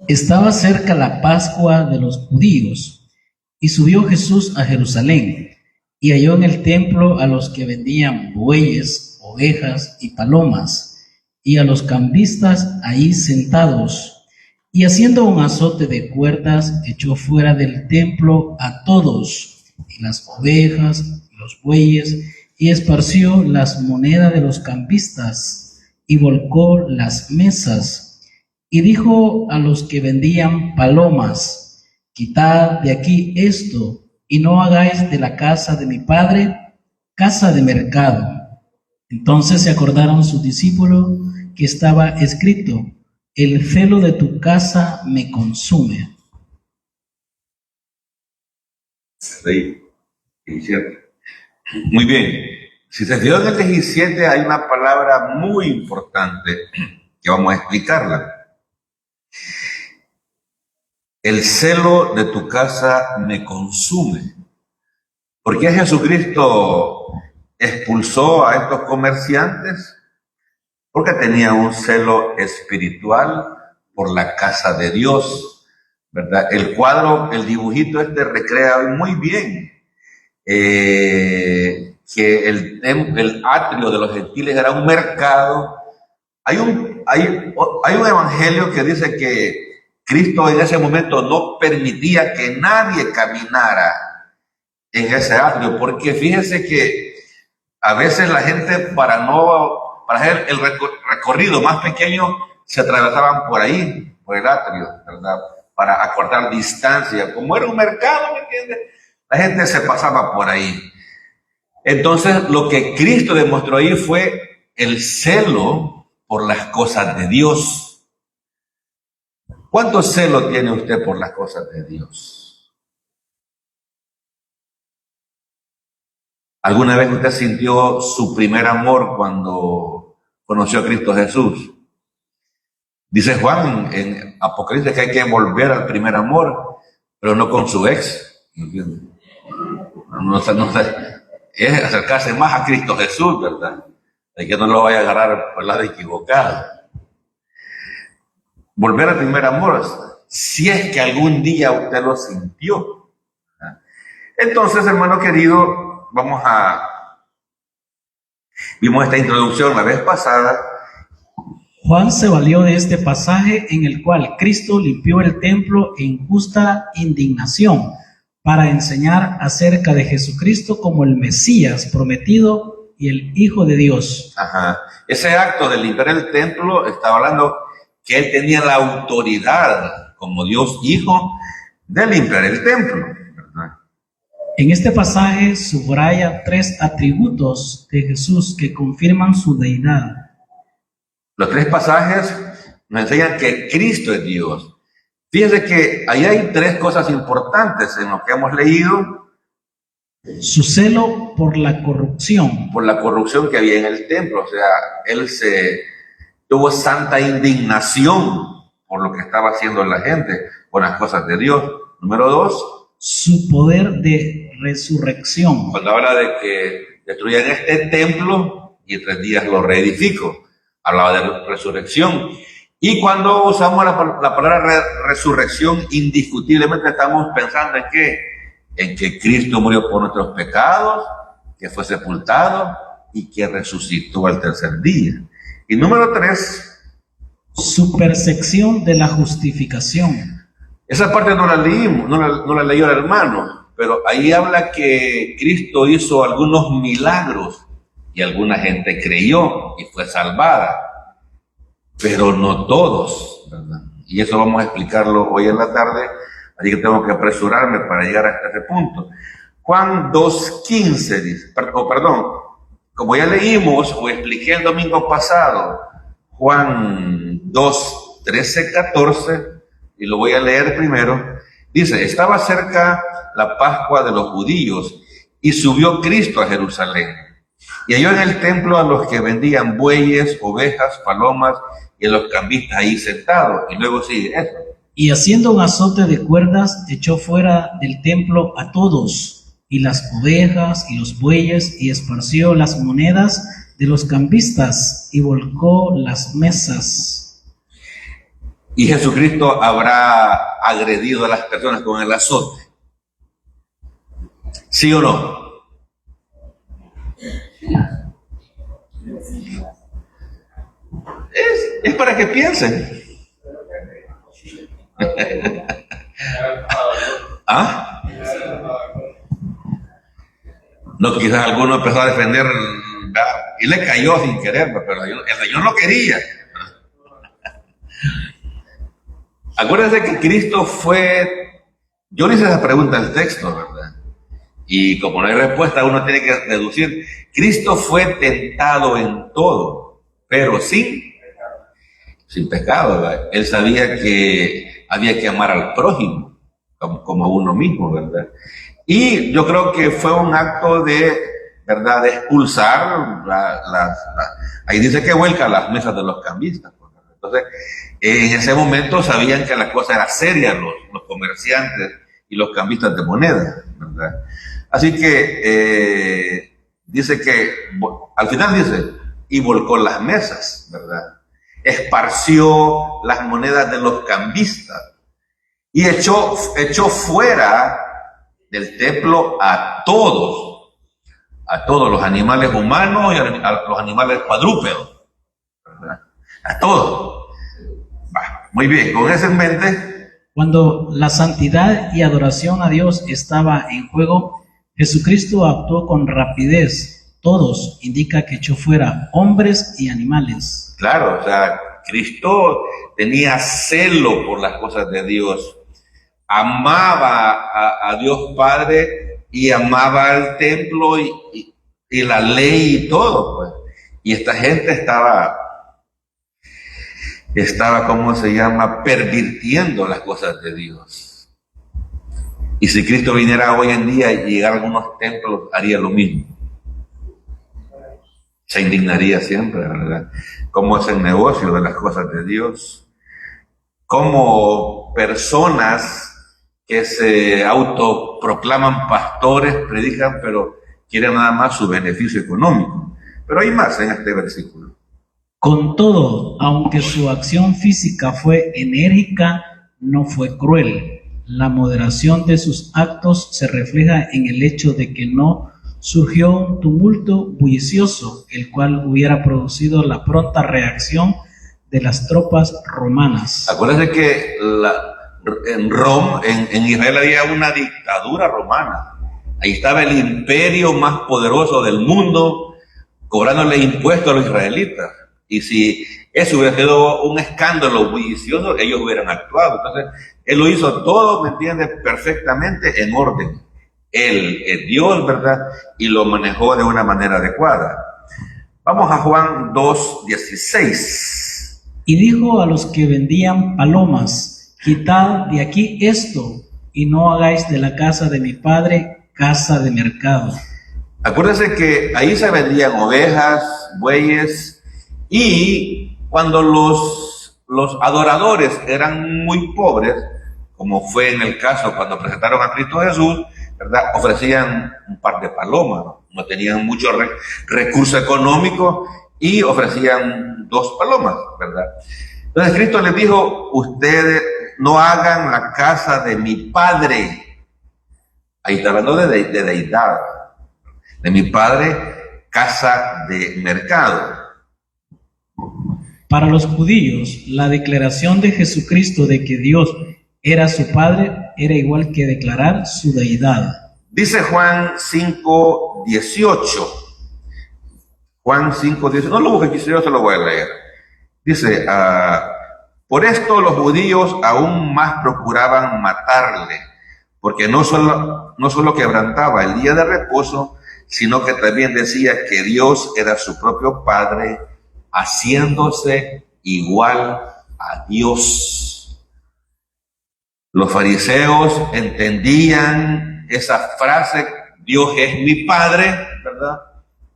Estaba cerca la Pascua de los judíos, y subió Jesús a Jerusalén, y halló en el templo a los que vendían bueyes, ovejas y palomas, y a los cambistas ahí sentados, y haciendo un azote de cuerdas, echó fuera del templo a todos, y las ovejas, y los bueyes, y esparció las monedas de los cambistas, y volcó las mesas. Y dijo a los que vendían palomas: quitad de aquí esto, y no hagáis de la casa de mi padre casa de mercado. Entonces se acordaron sus discípulos que estaba escrito: el celo de tu casa me consume. Sí, 17. Muy bien. Si se fijan en el 17 hay una palabra muy importante que vamos a explicarla. El celo de tu casa me consume. ¿Por qué Jesucristo expulsó a estos comerciantes? Porque tenía un celo espiritual por la casa de Dios, ¿verdad? El cuadro, el dibujito recrea muy bien que el atrio de los gentiles era un mercado. Hay un evangelio que dice que Cristo en ese momento no permitía que nadie caminara en ese atrio, porque fíjense que a veces la gente para hacer el recorrido más pequeño se atravesaban por ahí, por el atrio, ¿verdad? Para acortar distancia. Como era un mercado, ¿me entiendes? La gente se pasaba por ahí. Entonces, lo que Cristo demostró ahí fue el celo por las cosas de Dios. ¿Cuánto celo tiene usted por las cosas de Dios? ¿Alguna vez usted sintió su primer amor cuando conoció a Cristo Jesús? Dice Juan en Apocalipsis que hay que volver al primer amor, pero no con su ex. No es acercarse más a Cristo Jesús, ¿verdad? De que no lo vaya a agarrar por el lado equivocado. Volver al primer amor, si es que algún día usted lo sintió. Entonces, hermano querido, vimos esta introducción la vez pasada. Juan se valió de este pasaje en el cual Cristo limpió el templo en justa indignación para enseñar acerca de Jesucristo como el Mesías prometido y el Hijo de Dios. Ese acto de limpiar el templo estaba hablando que él tenía la autoridad como Dios Hijo de limpiar el templo, ¿verdad? En este pasaje subraya 3 atributos de Jesús que confirman su deidad. Los 3 pasajes nos enseñan que Cristo es Dios. Fíjense que ahí hay 3 cosas importantes en lo que hemos leído. Su celo por la corrupción. Por la corrupción que había en el templo. O sea, él tuvo santa indignación por lo que estaba haciendo la gente con las cosas de Dios. Número 2. Su poder de resurrección. Cuando habla de que destruyan este templo y en 3 días lo reedifico. Hablaba de resurrección. Y cuando usamos la palabra resurrección, indiscutiblemente estamos pensando en ¿qué? En que Cristo murió por nuestros pecados, que fue sepultado y que resucitó al 3er día. Y número 3. Su percepción de la justificación. Esa parte no la leímos, no la leyó el hermano, pero ahí habla que Cristo hizo algunos milagros y alguna gente creyó y fue salvada, pero no todos, ¿verdad? Y eso vamos a explicarlo hoy en la tarde, así que tengo que apresurarme para llegar hasta ese punto. Juan 2:15 dice, como ya leímos o expliqué el domingo pasado, Juan 2:13-14, y lo voy a leer primero, dice: estaba cerca la Pascua de los judíos y subió Cristo a Jerusalén. Y halló en el templo a los que vendían bueyes, ovejas, palomas, y a los cambistas ahí sentados. Y luego sigue eso. Y haciendo un azote de cuerdas, echó fuera del templo a todos, y las ovejas y los bueyes, y esparció las monedas de los cambistas, y volcó las mesas. Y Jesucristo habrá agredido a las personas con el azote. ¿Sí o no? Es para que piensen. ¿Ah? No, quizás alguno empezó a defender y le cayó sin querer, pero el Señor no quería. Acuérdense que Cristo fue, yo le hice esa pregunta al texto, ¿verdad? Y como no hay respuesta, uno tiene que deducir. Cristo fue tentado en todo, pero sin pecado, ¿verdad? Él sabía que había que amar al prójimo como a uno mismo, ¿verdad? Y yo creo que fue un acto de, ¿verdad?, de expulsar ahí dice que vuelca las mesas de los cambistas, ¿verdad? Entonces, en ese momento sabían que la cosa era seria, los comerciantes y los cambistas de moneda, ¿verdad? Así que dice que, al final dice, y volcó las mesas, ¿verdad? Esparció las monedas de los cambistas y echó fuera del templo a todos los animales humanos y a los animales cuadrúpedos, ¿verdad? A todos. Muy bien, con eso en mente. Cuando la santidad y adoración a Dios estaba en juego, Jesucristo actuó con rapidez. Todos indica que echó fuera hombres y animales. Claro, o sea, Cristo tenía celo por las cosas de Dios. Amaba a Dios Padre y amaba al templo y la ley y todo, pues. Y esta gente estaba, ¿cómo se llama?, pervirtiendo las cosas de Dios. Y si Cristo viniera hoy en día y llegara a algunos templos, haría lo mismo. Se indignaría siempre, ¿verdad? Cómo es el negocio de las cosas de Dios. Cómo personas que se autoproclaman pastores, predican, pero quieren nada más su beneficio económico. Pero hay más en este versículo. Con todo, aunque su acción física fue enérgica, no fue cruel. La moderación de sus actos se refleja en el hecho de que no surgió un tumulto bullicioso, el cual hubiera producido la pronta reacción de las tropas romanas. Acuérdense que en Israel había una dictadura romana. Ahí estaba el imperio más poderoso del mundo, cobrándole impuestos a los israelitas. Y si eso hubiera sido un escándalo bullicioso, ellos hubieran actuado. Entonces, él lo hizo todo, ¿me entiendes?, perfectamente en orden. Él es Dios, ¿verdad? Y lo manejó de una manera adecuada. Vamos a Juan 2:16. Y dijo a los que vendían palomas: quitad de aquí esto, y no hagáis de la casa de mi padre casa de mercado. Acuérdense que ahí se vendían ovejas, bueyes, y cuando los adoradores eran muy pobres, como fue en el caso cuando presentaron a Cristo Jesús, ¿verdad?, ofrecían un par de palomas, no tenían mucho recurso económico y ofrecían 2 palomas, ¿verdad? Entonces Cristo les dijo: ustedes no hagan la casa de mi padre. Ahí está hablando de deidad. De mi padre, casa de mercado. Para los judíos, la declaración de Jesucristo de que Dios era su Padre era igual que declarar su deidad. Dice Juan 5:18. Juan 5:18. No lo busque, yo se lo voy a leer. Dice: por esto los judíos aún más procuraban matarle, porque no solo quebrantaba el día de reposo, sino que también decía que Dios era su propio Padre, haciéndose igual a Dios. Los fariseos entendían esa frase: Dios es mi Padre, ¿verdad?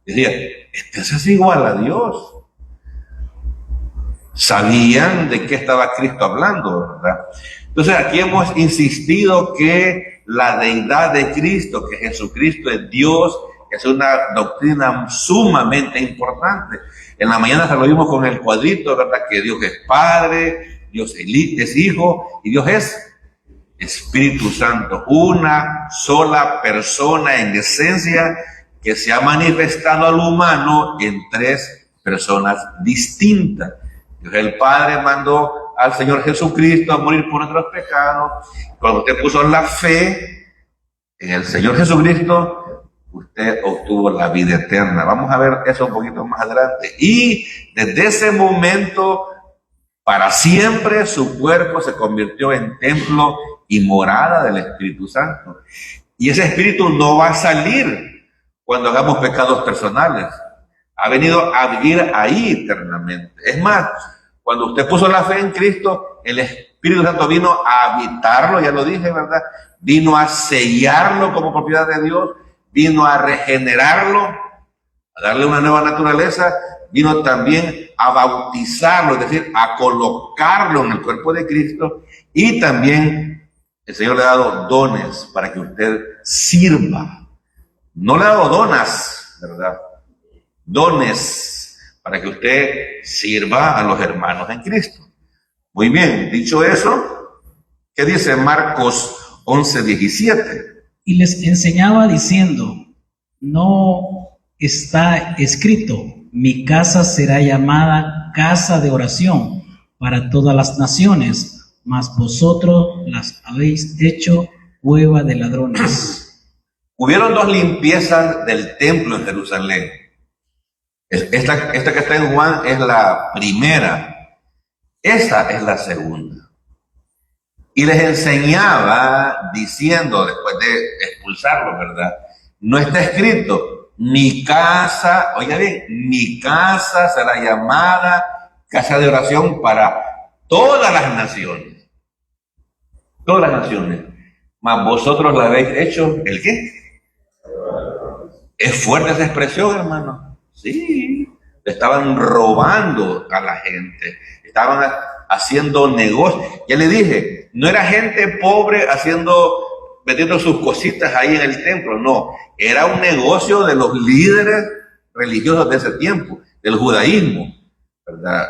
Decían: este es igual a Dios. Sabían de qué estaba Cristo hablando, ¿verdad? Entonces aquí hemos insistido que la deidad de Cristo, que Jesucristo es Dios, es una doctrina sumamente importante. En la mañana se lo vimos con el cuadrito, ¿verdad?, que Dios es Padre, Dios es Hijo y Dios es Espíritu Santo, una sola persona en esencia que se ha manifestado al humano en tres personas distintas. Dios el Padre mandó al Señor Jesucristo a morir por nuestros pecados. Cuando usted puso la fe en el Señor Jesucristo, usted obtuvo la vida eterna. Vamos a ver eso un poquito más adelante. Y desde ese momento, para siempre, su cuerpo se convirtió en templo y morada del Espíritu Santo. Y ese Espíritu no va a salir cuando hagamos pecados personales. Ha venido a vivir ahí eternamente. Es más, cuando usted puso la fe en Cristo, el Espíritu Santo vino a habitarlo, ya lo dije, ¿verdad? Vino a sellarlo como propiedad de Dios, vino a regenerarlo, a darle una nueva naturaleza, vino también a bautizarlo, es decir, a colocarlo en el cuerpo de Cristo, y también el Señor le ha dado dones para que usted sirva. No le ha dado donas, ¿verdad? Dones para que usted sirva a los hermanos en Cristo. Muy bien, dicho eso, ¿qué dice Marcos 11:17? Y les enseñaba diciendo, no está escrito, mi casa será llamada casa de oración para todas las naciones, mas vosotros las habéis hecho cueva de ladrones. Hubieron dos limpiezas del templo en Jerusalén. Esta que está en Juan es la primera. Esta es la segunda. Y les enseñaba diciendo, después de expulsarlo, ¿verdad? No está escrito, mi casa, oiga bien, mi casa será llamada casa de oración para todas las naciones. Todas las naciones. Mas vosotros la habéis hecho, ¿el qué? Es fuerte esa expresión, hermano. Sí, le estaban robando a la gente, estaban haciendo negocio. Ya le dije, no era gente pobre metiendo sus cositas ahí en el templo, no, era un negocio de los líderes religiosos de ese tiempo, del judaísmo, ¿verdad?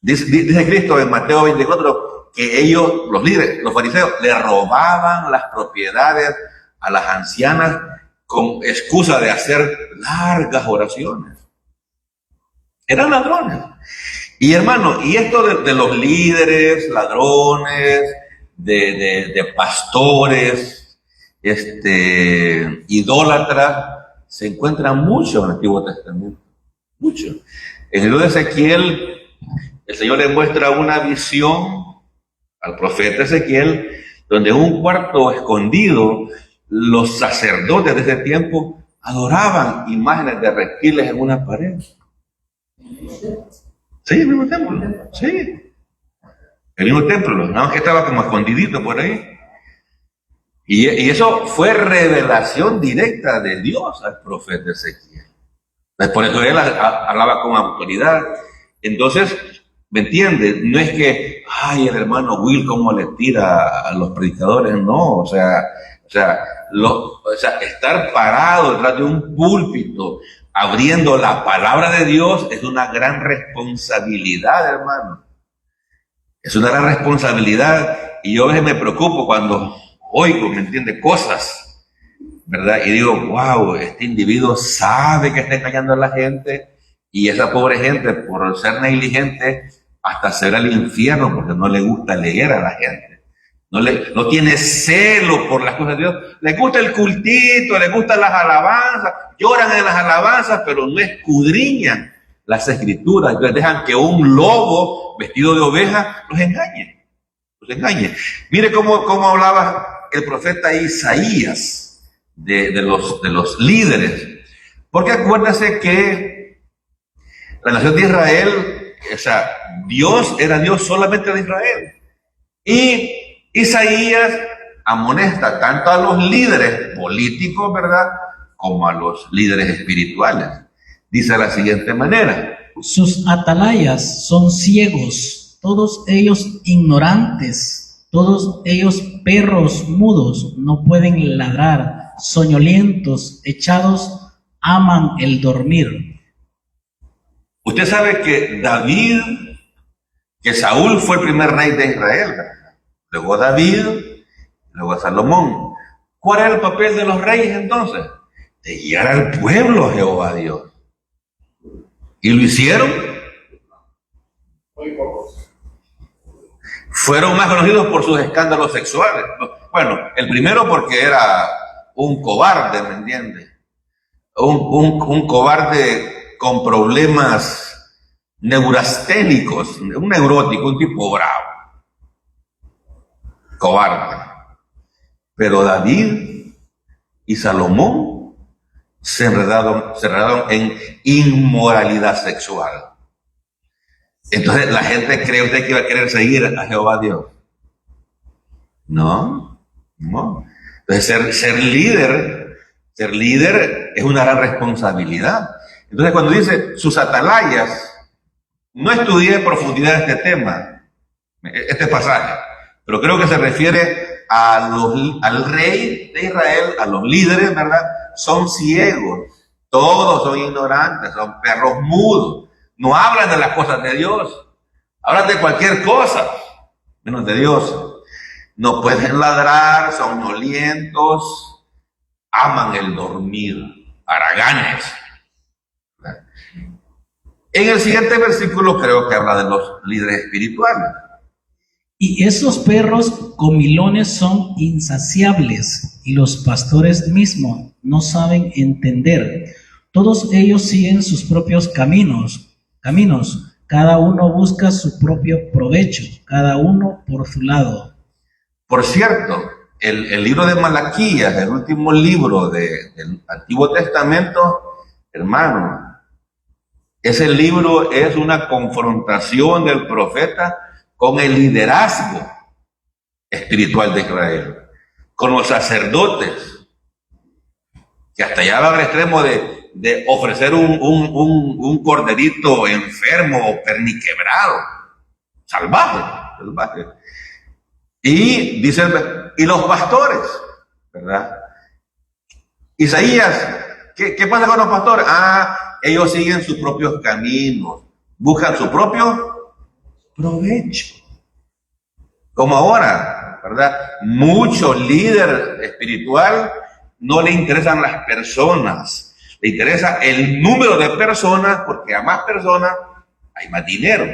Dice Cristo en Mateo 24 que ellos, los líderes, los fariseos, le robaban las propiedades a las ancianas con excusa de hacer largas oraciones. Eran ladrones. Y hermano, y esto de los líderes, ladrones, de pastores, idólatras, se encuentra mucho en el Antiguo Testamento. Mucho. En el libro de Ezequiel, el Señor le muestra una visión al profeta Ezequiel, donde en un cuarto escondido, los sacerdotes de ese tiempo adoraban imágenes de reptiles en una pared. Sí, el mismo templo. Sí. El mismo templo, nada más que estaba como escondidito por ahí. Y eso fue revelación directa de Dios al profeta Ezequiel. Por eso él hablaba con autoridad. Entonces, ¿me entiendes? No es que, ay, el hermano Will cómo le tira a los predicadores, no, o sea, estar parado detrás de un púlpito abriendo la palabra de Dios es una gran responsabilidad, hermano. Es una gran responsabilidad, y yo a veces me preocupo cuando oigo, ¿me entiende? Cosas, ¿verdad? Y digo, wow, este individuo sabe que está engañando a la gente, y esa pobre gente, por ser negligente, hasta se va al infierno porque no le gusta leer a la gente. No tiene celo por las cosas de Dios. Le gusta el cultito, le gustan las alabanzas, lloran en las alabanzas, pero no escudriñan las escrituras. Entonces dejan que un lobo vestido de oveja los engañe. Mire cómo hablaba el profeta Isaías de los líderes. Porque acuérdase que la nación de Israel, o sea, Dios era Dios solamente de Israel. Y Isaías amonesta tanto a los líderes políticos, ¿verdad?, como a los líderes espirituales. Dice de la siguiente manera: sus atalayas son ciegos, todos ellos ignorantes, todos ellos perros mudos, no pueden ladrar, soñolientos, echados, aman el dormir. Usted sabe que David que Saúl fue el primer rey de Israel, ¿verdad? Luego David, luego Salomón. ¿Cuál era el papel de los reyes entonces? De guiar al pueblo a Jehová Dios. ¿Y lo hicieron? Muy pocos. Fueron más conocidos por sus escándalos sexuales. Bueno, el primero porque era un cobarde, ¿me entiendes? Un cobarde con problemas neurasténicos, un neurótico, un tipo bravo. Cobarde. Pero David y Salomón se enredaron en inmoralidad sexual. Entonces la gente cree usted que iba a querer seguir a Jehová Dios. No. Entonces ser líder es una gran responsabilidad. Entonces cuando dice sus atalayas, no estudié en profundidad este tema, este pasaje, pero creo que se refiere al rey de Israel, a los líderes, ¿verdad? Son ciegos, todos son ignorantes, son perros mudos, no hablan de las cosas de Dios, hablan de cualquier cosa, menos de Dios. No pueden ladrar, son nolientos, aman el dormir, haraganes. En el siguiente versículo creo que habla de los líderes espirituales. Y esos perros comilones son insaciables, y los pastores mismos no saben entender. Todos ellos siguen sus propios caminos. Cada uno busca su propio provecho, cada uno por su lado. Por cierto, el libro de Malaquías, el último libro del Antiguo Testamento, hermano, ese libro es una confrontación del profeta con el liderazgo espiritual de Israel, con los sacerdotes, que hasta ya va al extremo de ofrecer un corderito enfermo o perniquebrado, salvaje. Y dice, y los pastores, ¿verdad? Isaías, ¿qué pasa con los pastores? Ellos siguen sus propios caminos, buscan su propio provecho. Como ahora, ¿verdad? Mucho líder espiritual no le interesan las personas, le interesa el número de personas, porque a más personas hay más dinero,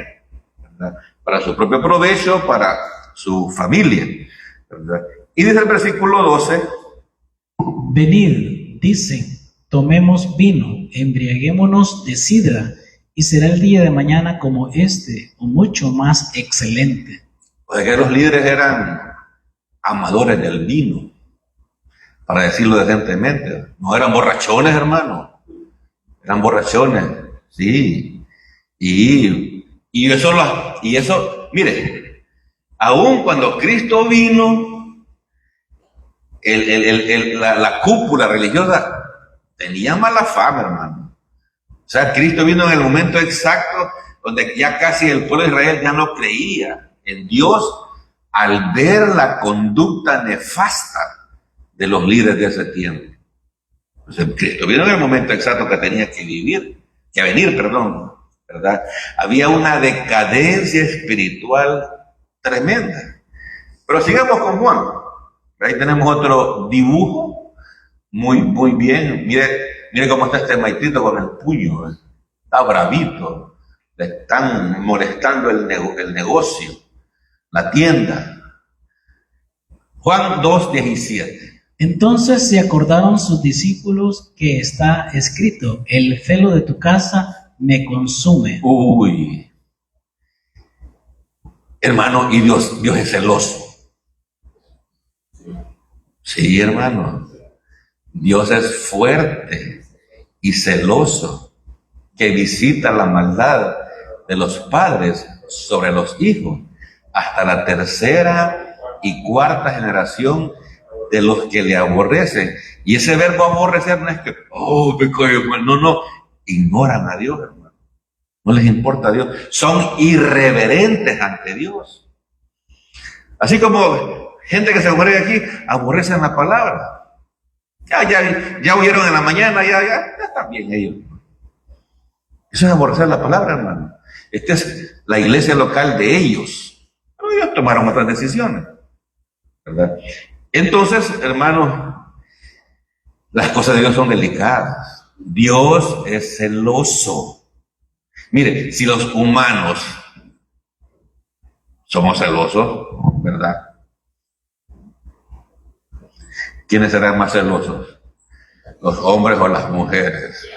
¿verdad? Para su propio provecho, para su familia, ¿verdad? Y dice el versículo 12: Venid, dicen, tomemos vino, embriaguémonos de sidra, y será el día de mañana como este, o mucho más excelente. O sea que los líderes eran amadores del vino, para decirlo decentemente. No eran borrachones, hermano. Eran borrachones, sí. Y eso, mire, aún cuando Cristo vino, la cúpula religiosa tenía mala fama, hermano. O sea, Cristo vino en el momento exacto donde ya casi el pueblo de Israel ya no creía en Dios al ver la conducta nefasta de los líderes de ese tiempo. Entonces, Cristo vino en el momento exacto que tenía que venir, ¿verdad? Había una decadencia espiritual tremenda. Pero sigamos con Juan. Ahí tenemos otro dibujo, muy bien. Mire cómo está este maitito con el puño, está bravito, le están molestando el negocio, la tienda. Juan 2:17. Entonces se acordaron sus discípulos que está escrito, el celo de tu casa me consume. Uy, hermano, y Dios es celoso. Sí, hermano, Dios es fuerte y celoso, que visita la maldad de los padres sobre los hijos, hasta la tercera y cuarta generación de los que le aborrecen. Y ese verbo aborrecer no es que, me cae mal, no, ignoran a Dios, hermano. No les importa a Dios. Son irreverentes ante Dios. Así como gente que se muere aquí, aborrecen la palabra. Ya oyeron en la mañana, ya están bien ellos. Eso es aborrecer la palabra, hermano. Esta es la iglesia local de ellos. Pero ellos tomaron otras decisiones, ¿verdad? Entonces, hermanos, las cosas de Dios son delicadas. Dios es celoso. Mire, si los humanos somos celosos, ¿verdad? ¿Quiénes serán más celosos? ¿Los hombres o las mujeres?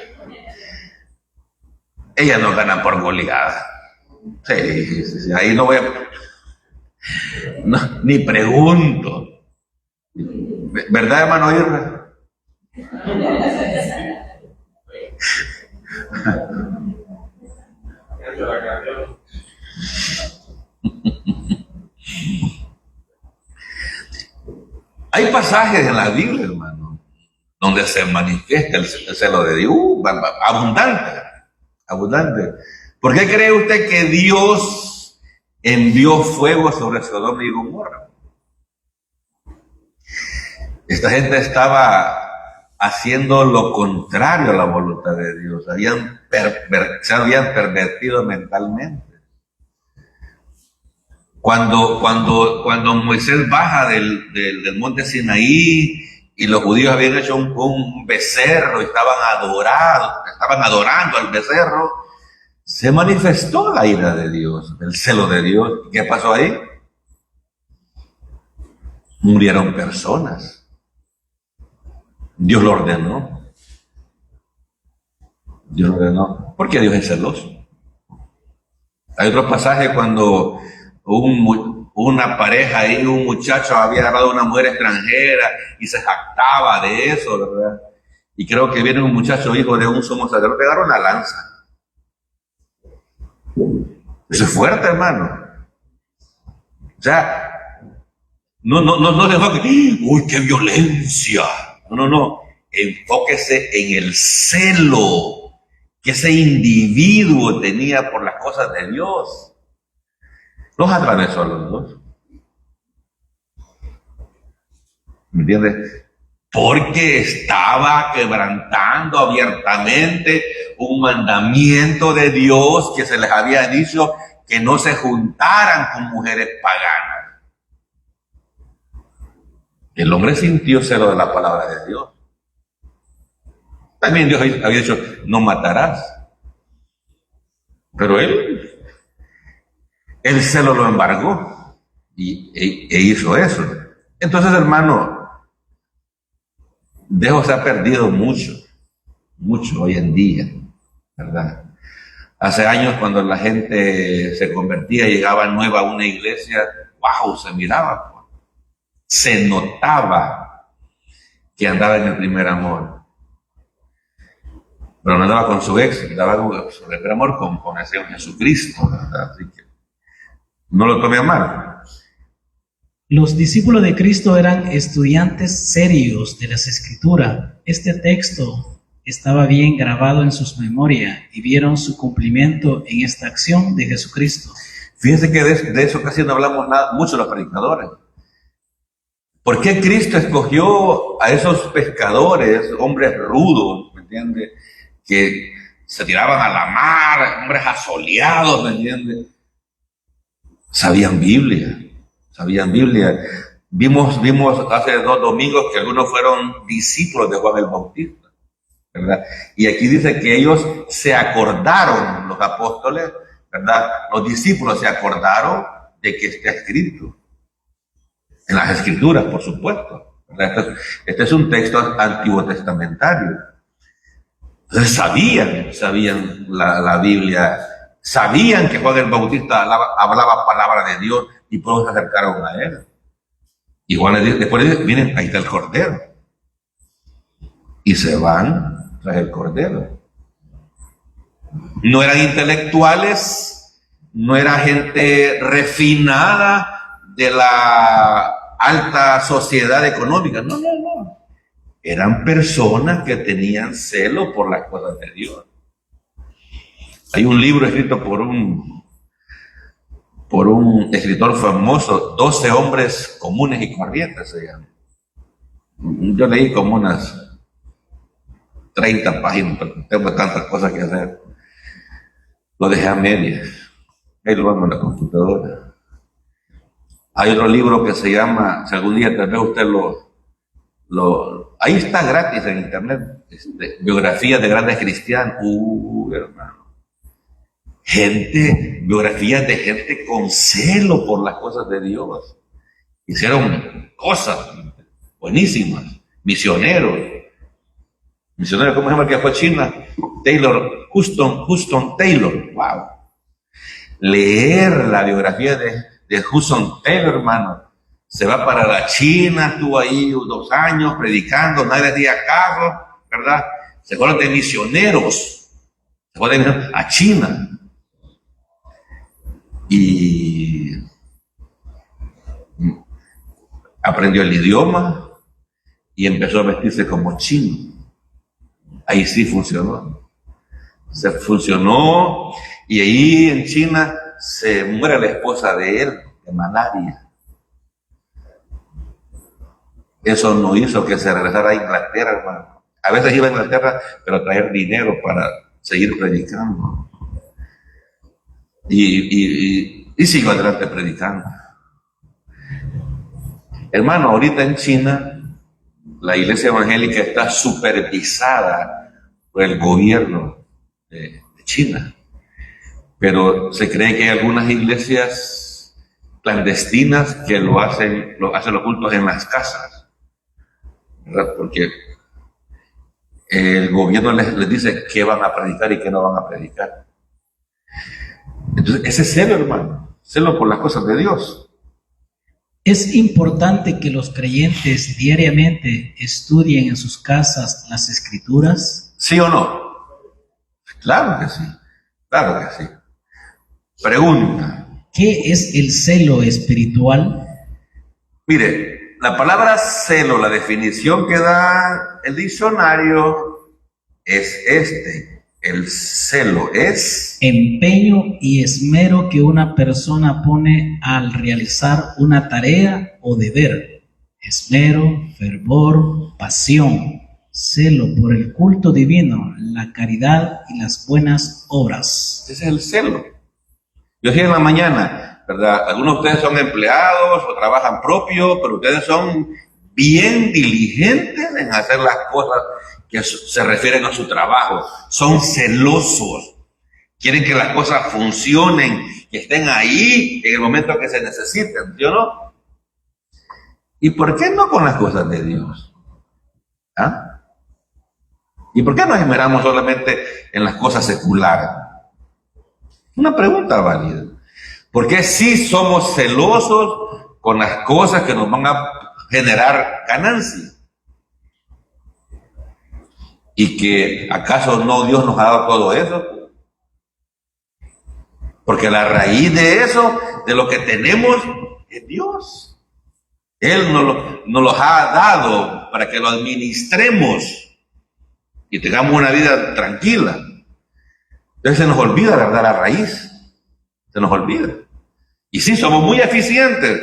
Ellas no ganan por goleada. Sí, ahí no voy a... No, ni pregunto. ¿Verdad, hermano Irra? Hay pasajes en la Biblia, hermano, donde se manifiesta el celo de Dios, abundante, abundante. ¿Por qué cree usted que Dios envió fuego sobre Sodoma y Gomorra? Esta gente estaba haciendo lo contrario a la voluntad de Dios, se habían pervertido mentalmente. Cuando Moisés baja del monte Sinaí y los judíos habían hecho un becerro y estaban adorando al becerro, se manifestó la ira de Dios, el celo de Dios. ¿Qué pasó ahí? Murieron personas. Dios lo ordenó. Dios lo ordenó. Porque Dios es celoso. Hay otro pasaje cuando una pareja y un muchacho había agarrado a una mujer extranjera y se jactaba de eso, ¿verdad? Y creo que viene un muchacho hijo de un sumo sacerdote, agarró una lanza. Eso es fuerte, hermano. O sea, no se enfoque, uy, qué violencia. No. Enfóquese en el celo que ese individuo tenía por las cosas de Dios. Los atravesó a los dos. ¿Me entiendes? Porque estaba quebrantando abiertamente un mandamiento de Dios que se les había dicho que no se juntaran con mujeres paganas. El hombre sintió celo de la palabra de Dios. También Dios había dicho, no matarás. Pero el celo lo embargó e hizo eso. Entonces, hermano, Dios se ha perdido mucho hoy en día, ¿verdad? Hace años cuando la gente se convertía, llegaba nueva a una iglesia, wow, se miraba, se notaba que andaba en el primer amor. Pero no andaba con su ex, andaba con su primer amor con el Señor Jesucristo, ¿verdad? Así que no lo tome a mal. Los discípulos de Cristo eran estudiantes serios de las Escrituras. Este texto estaba bien grabado en sus memorias y vieron su cumplimiento en esta acción de Jesucristo. Fíjense que de eso casi no hablamos mucho los predicadores. ¿Por qué Cristo escogió a esos pescadores, hombres rudos, ¿me entiende? Que se tiraban a la mar, hombres asoleados, ¿me entiende? Sabían Biblia. Vimos hace 2 domingos que algunos fueron discípulos de Juan el Bautista, ¿verdad? Y aquí dice que ellos se acordaron, los apóstoles, ¿verdad? Los discípulos se acordaron de que está escrito. En las Escrituras, por supuesto, ¿verdad? Este es un texto antiguo testamentario. Entonces sabían la Biblia, sabían que Juan el Bautista hablaba palabra de Dios y por eso se acercaron a él. Y Juan después le dice, miren, ahí está el Cordero. Y se van tras el Cordero. No eran intelectuales, no era gente refinada de la alta sociedad económica. No. Eran personas que tenían celo por las cosas de Dios. Hay un libro escrito por un escritor famoso, 12 hombres comunes y corrientes se llama. Yo leí como unas 30 páginas, pero tengo tantas cosas que hacer. Lo dejé a medias. Ahí lo vamos en la computadora. Hay otro libro que se llama, si algún día tal vez usted ahí está gratis en internet, biografías de grandes cristianos. Hermano. Biografías de gente con celo por las cosas de Dios. Hicieron cosas buenísimas. Misioneros, ¿cómo se llama el que fue a China? Huston Taylor. Wow. Leer la biografía de Hudson Taylor, hermano. Se va para la China, estuvo ahí 2 años predicando, nadie le hacía caso, ¿verdad? Se fueron de misioneros, se fueron a China. Y aprendió el idioma y empezó a vestirse como chino. Ahí sí funcionó. Se funcionó y ahí en China se muere la esposa de él de malaria. Eso no hizo que se regresara a Inglaterra, hermano. A veces iba a Inglaterra, pero a traer dinero para seguir predicando. Y sigo adelante predicando. Hermano, ahorita en China, la iglesia evangélica está supervisada por el gobierno de China. Pero se cree que hay algunas iglesias clandestinas que hacen los cultos en las casas, ¿verdad? Porque el gobierno les dice qué van a predicar y qué no van a predicar. Entonces, ese es celo, hermano, celo por las cosas de Dios. Es importante que los creyentes diariamente estudien en sus casas las Escrituras. ¿Sí o no? Claro que sí, claro que sí. Pregunta. ¿Qué es el celo espiritual? Mire, la palabra celo, la definición que da el diccionario es el celo es Empeño y esmero que una persona pone al realizar una tarea o deber. Esmero, fervor, pasión, celo por el culto divino, la caridad y las buenas obras. Ese es el celo. Yo decía en la mañana, ¿verdad? Algunos de ustedes son empleados o trabajan propio, pero ustedes son bien diligentes en hacer las cosas que se refieren a su trabajo. Son celosos. Quieren que las cosas funcionen, que estén ahí en el momento que se necesiten, ¿sí o no? ¿Y por qué no con las cosas de Dios? ¿Ah? ¿Y por qué nos esmeramos solamente en las cosas seculares? Una pregunta válida. ¿Por qué sí somos celosos con las cosas que nos van a generar ganancia? ¿Y que acaso no Dios nos ha dado todo eso? Porque la raíz de eso, de lo que tenemos, es Dios. Él nos los ha dado para que lo administremos y tengamos una vida tranquila. Entonces se nos olvida, ¿verdad? La raíz. Se nos olvida. Y sí, somos muy eficientes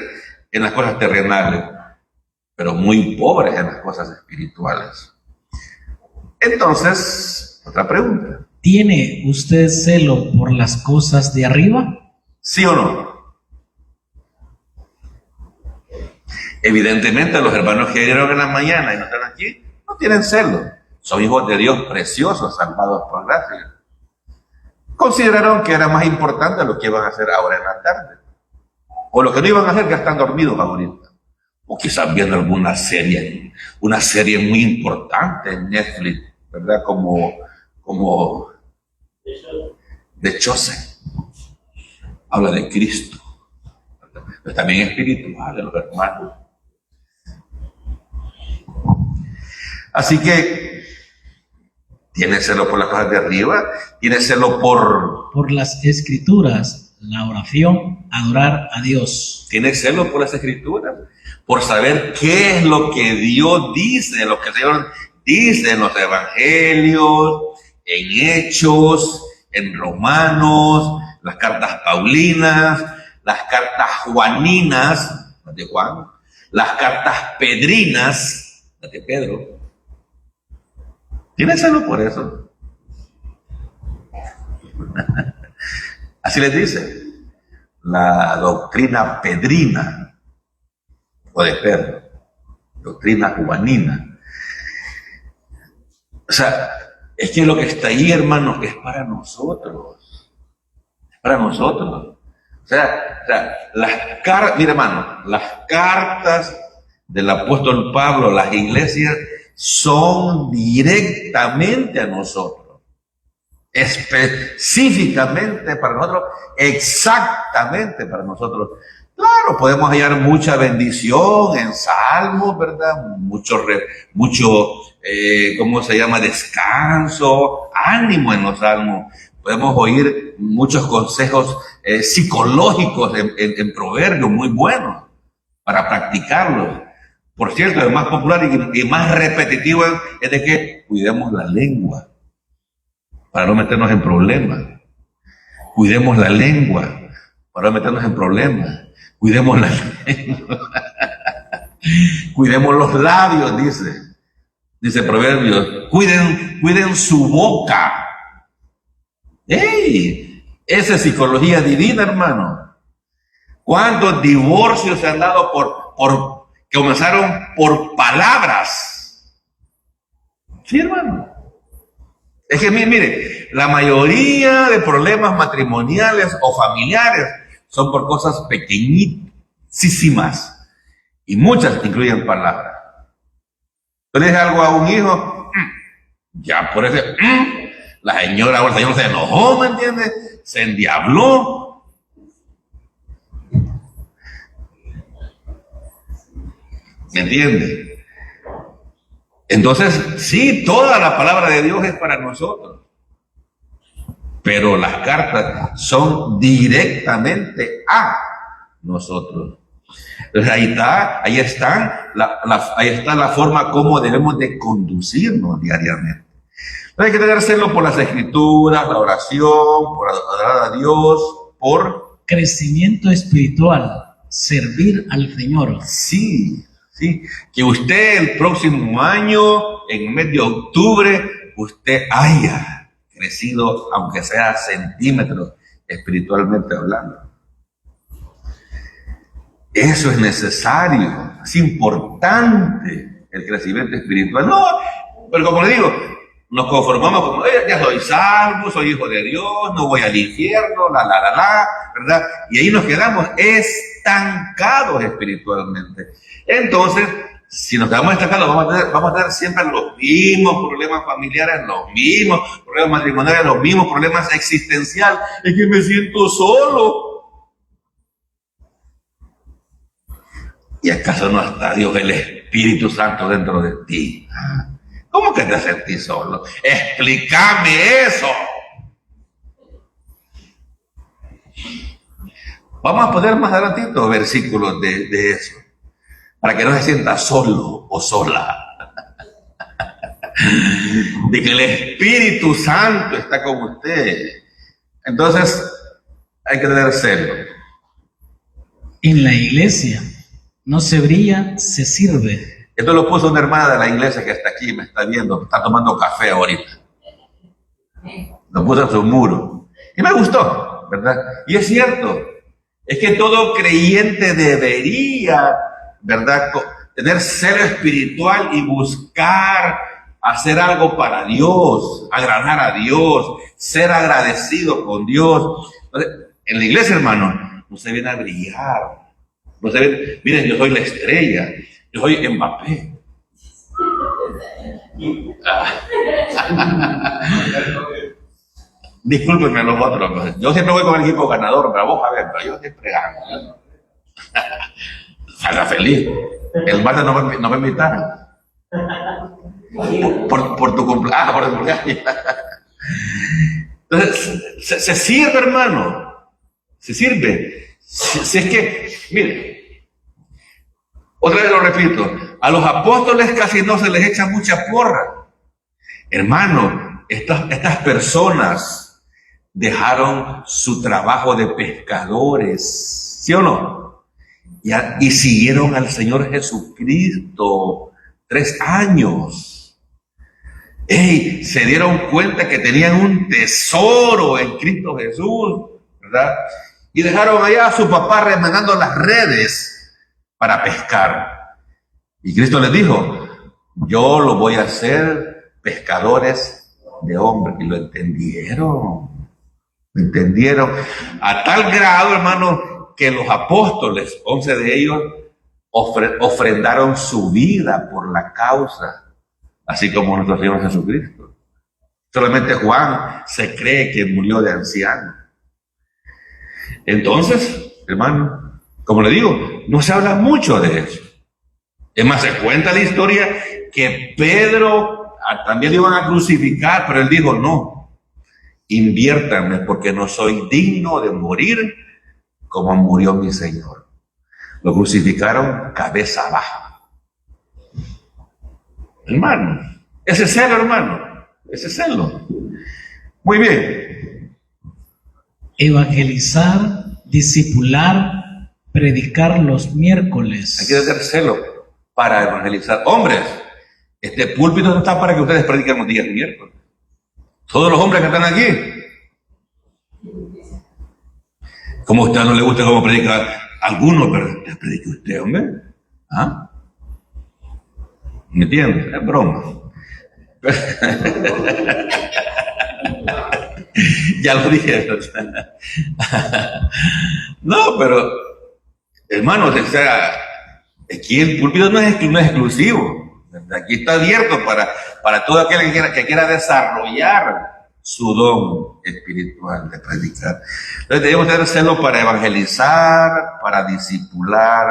en las cosas terrenales, pero muy pobres en las cosas espirituales. Entonces, otra pregunta. ¿Tiene usted celo por las cosas de arriba? ¿Sí o no? Evidentemente, los hermanos que vinieron en la mañana y no están aquí, no tienen celo. Son hijos de Dios preciosos, salvados por gracia. Consideraron que era más importante lo que iban a hacer ahora en la tarde. O lo que no iban a hacer, que están dormidos ahorita. O quizás viendo alguna serie, una serie muy importante en Netflix, ¿verdad? Como The Chosen. Habla de Cristo. Pero también espiritual de los hermanos. Así que tiene celo por las cosas de arriba, tiene celo por las Escrituras, la oración, adorar a Dios. Tiene celo por las Escrituras, por saber qué es lo que Dios dice, lo que el Señor dice en los Evangelios, en Hechos, en Romanos, las cartas Paulinas, las cartas Juaninas, las de Juan, las cartas Pedrinas, las de Pedro. ¿Tiene celo por eso? Así les dice. la doctrina pedrina, o de Pedro, doctrina juanina. O sea, es que lo que está ahí, hermanos, es para nosotros. Es para nosotros. O sea las cartas, mire, hermano, las cartas del apóstol Pablo, las iglesias, son directamente a nosotros. Específicamente para nosotros, exactamente para nosotros. Claro, podemos hallar mucha bendición en Salmos, ¿verdad? Mucho, ¿cómo se llama? Descanso, ánimo en los Salmos. Podemos oír muchos consejos psicológicos en Proverbios muy buenos para practicarlos. Por cierto, el más popular y más repetitivo es de que cuidemos la lengua para no meternos en problemas. Cuidemos la lengua para no meternos en problemas. Cuidemos la lengua. Cuidemos los labios, dice Proverbios. Cuiden su boca. ¡Ey! Esa es psicología divina, hermano. ¿Cuántos divorcios se han dado que comenzaron por palabras? Sí, hermano. Es que, mire, la mayoría de problemas matrimoniales o familiares son por cosas pequeñísimas. Y muchas incluyen palabras. Tú le dices algo a un hijo, ya por ese, la señora o el señor se enojó, ¿me entiendes? Se endiabló. ¿Me entiendes? Entonces, sí, toda la palabra de Dios es para nosotros. Pero las cartas son directamente a nosotros. Entonces ahí está la forma como debemos de conducirnos diariamente. Hay que tener celo por las escrituras, la oración, por adorar a Dios, por crecimiento espiritual, servir al Señor. Sí, que usted el próximo año, en el mes de octubre, usted haya crecido, aunque sea centímetros, espiritualmente hablando. Eso es necesario, es importante el crecimiento espiritual. No, pero como le digo, nos conformamos como, ya soy salvo, soy hijo de Dios, no voy al infierno, ¿verdad? Y ahí nos quedamos estancados espiritualmente. Entonces, si nos quedamos estancados, vamos a tener siempre los mismos problemas familiares, los mismos problemas matrimoniales, los mismos problemas existenciales. Es que me siento solo. ¿Y acaso no está Dios, el Espíritu Santo dentro de ti? ¿Cómo que te sentís solo? Explícame eso. Vamos a poner más adelantito versículos de eso, para que no se sienta solo o sola. De que el Espíritu Santo está con usted. Entonces, hay que tener celo. En la iglesia no se brilla, se sirve. Esto lo puso una hermana de la iglesia que está aquí, me está viendo, está tomando café ahorita. Lo puso en su muro. Y me gustó, ¿verdad? Y es cierto, es que todo creyente debería, ¿verdad?, tener celo espiritual y buscar hacer algo para Dios, agradar a Dios, ser agradecido con Dios. En la iglesia, hermano, no se viene a brillar. No se viene, miren, yo soy la estrella, yo soy Mbappé. Discúlpenme los otros, yo siempre voy con el equipo ganador, pero vos a ver, pero yo siempre gano. Salga feliz. El martes no me invitaron. Por tu cumpleaños, por el cumpleaños. Entonces, se sirve, hermano. Se sirve. Si es que, mire, otra vez lo repito, a los apóstoles casi no se les echa mucha porra. Hermano, estas personas dejaron su trabajo de pescadores, ¿sí o no? Y siguieron al Señor Jesucristo 3 años. Se dieron cuenta que tenían un tesoro en Cristo Jesús, ¿verdad? y dejaron allá a su papá remangando las redes para pescar. Y Cristo les dijo, yo lo voy a hacer pescadores de hombres. Y lo entendieron. Lo entendieron a tal grado, hermano, que los apóstoles, 11 de ellos, ofrendaron su vida por la causa, así como nuestro Señor Jesucristo. Solamente Juan se cree que murió de anciano. Entonces, hermano, como le digo, no se habla mucho de eso. Es más, se cuenta la historia que Pedro también le iban a crucificar, pero él dijo, no, inviértanme porque no soy digno de morir como murió mi Señor. Lo crucificaron cabeza baja. Hermano, ese es celo, hermano, ese es celo. Muy bien. Evangelizar, discipular, predicar los miércoles. Hay que tener celo para evangelizar. Hombres, este púlpito no está para que ustedes prediquen los días miércoles. Todos los hombres que están aquí. Como a usted no le gusta cómo predica algunos, pero predique usted, hombre. ¿Ah? ¿Me entiendes? Es broma. Ya lo dije. No, pero, hermanos, o sea, aquí el púlpito no es exclusivo. Aquí está abierto para todo aquel que quiera desarrollar su don espiritual de predicar. Entonces debemos tener celo para evangelizar, para discipular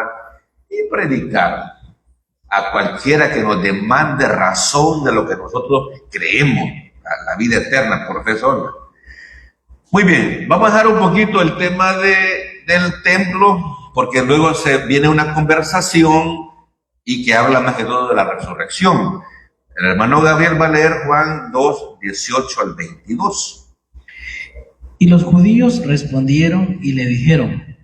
y predicar a cualquiera que nos demande razón de lo que nosotros creemos, la vida eterna por fe sola. Muy bien, vamos a dejar un poquito el tema del templo, porque luego viene una conversación y que habla más que todo de la resurrección. El hermano Gabriel va a leer Juan 2, 18 al 22. Y los judíos respondieron y le dijeron,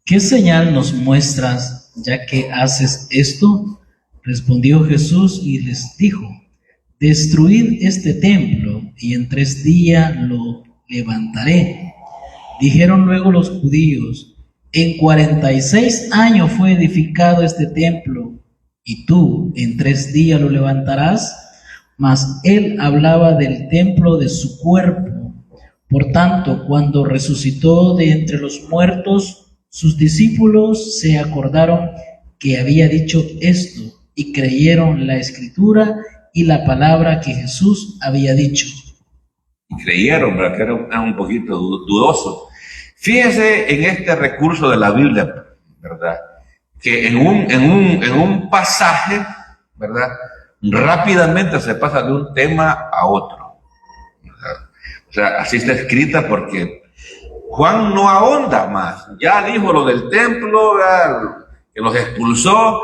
¿qué señal nos muestras ya que haces esto? Respondió Jesús y les dijo, destruid este templo y en 3 días lo levantaré. Dijeron luego los judíos, en 46 años fue edificado este templo, y tú en 3 días lo levantarás. Mas él hablaba del templo de su cuerpo. Por tanto, cuando resucitó de entre los muertos, sus discípulos se acordaron que había dicho esto, y creyeron la escritura y la palabra que Jesús había dicho. Y creyeron, ¿verdad? Que era un poquito dudoso. Fíjense en este recurso de la Biblia, ¿verdad? Que en un pasaje, ¿verdad? Rápidamente se pasa de un tema a otro, ¿verdad? O sea, así está escrita porque Juan no ahonda más. Ya dijo lo del templo, ¿verdad? Que los expulsó,